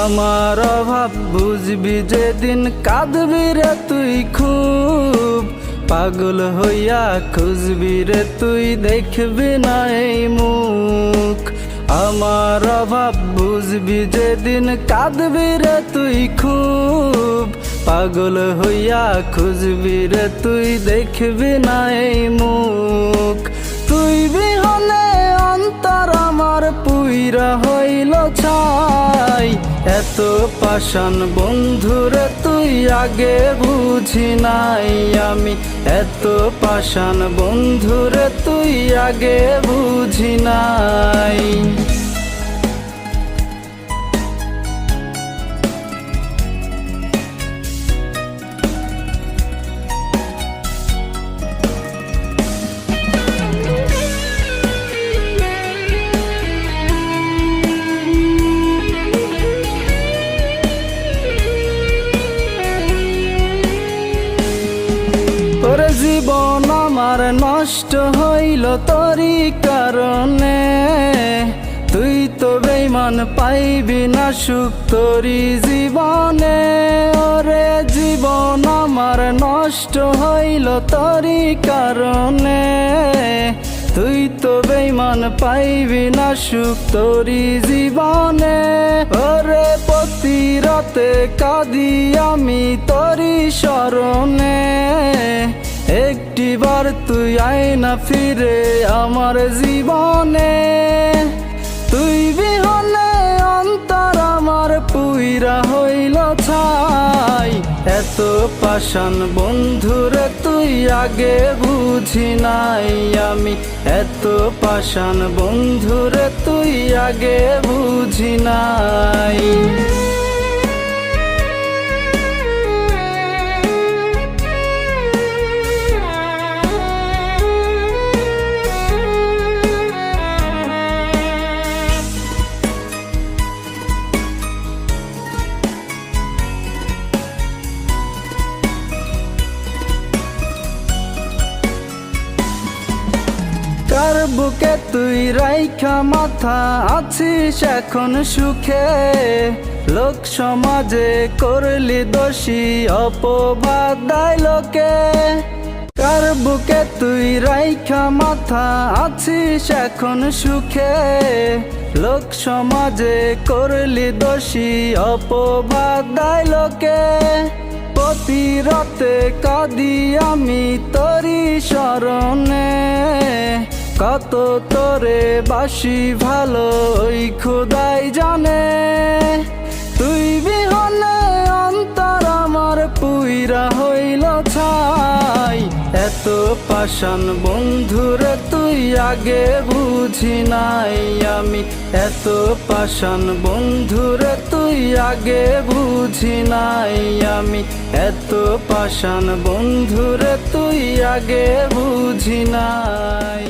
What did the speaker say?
আমার অভাব বুঝবি যেদিন, কাঁদবি রে তুই খুব। পাগল হইয়া খুঁজবি রে তুই, দেখবি না এই মুখ। আমার অভাব বুঝবি যেদিন, কাঁদবি রে তুই খুব। পাগল হইয়া খুঁজবি রে তুই, দেখবি না এই মুখ। তুই বিহনে অন্তর আমার পুইরা হইল ছাই। এত পাষাণ বন্ধুরে তুই আগে বুঝি নাই আমি, এত পাষাণ বন্ধুরে তুই আগে বুঝি নাই। তোর জীবন আমার নষ্ট হইল তোরই কারণে, তুই তো বেঈমান পাইবি না সুখ তোরই জীবনে। ওরে জীবন আমার নষ্ট হইল তোরই কারণে, তুই তো বেঈমান পাইবি না সুখ তোরই জীবনে। ওরে প্রতি রাতে কাঁদি আমি তোরই স্মরণে, একটিবার তুই আয় না ফিরে আমার জীবনে। তুই বিহনে অন্তর আমার পুইরা হইল ছাই। এত পাষাণ বন্ধুরে তুই আগে বুঝি নাই আমি, এত পাষাণ বন্ধুরে তুই আগে বুঝি নাই। কার বুকে তুই রাইখা মাথা আছিস এখন সুখে, লোক সমাজে করলি দোষী অপবাদ দেয় লোকে। কার বুকে তুই রাইখা মাথা আছিস এখন সুখে, লোক সমাজে করলি দোষী অপবাদ দেয় লোকে। প্রতি রাতে কাঁদি আমি তোরই স্মরণে, কত তোরে বাসি ভালো ওই খোদাই জানে। তুই বিহনে অন্তর আমার পুইরা হইল ছাই। এত পাষাণ বন্ধুরে তুই আগে বুঝি নাই আমি, এত পাষাণ বন্ধুরে তুই আগে বুঝি নাই আমি, এত পাষাণ বন্ধুরে তুই আগে বুঝি নাই।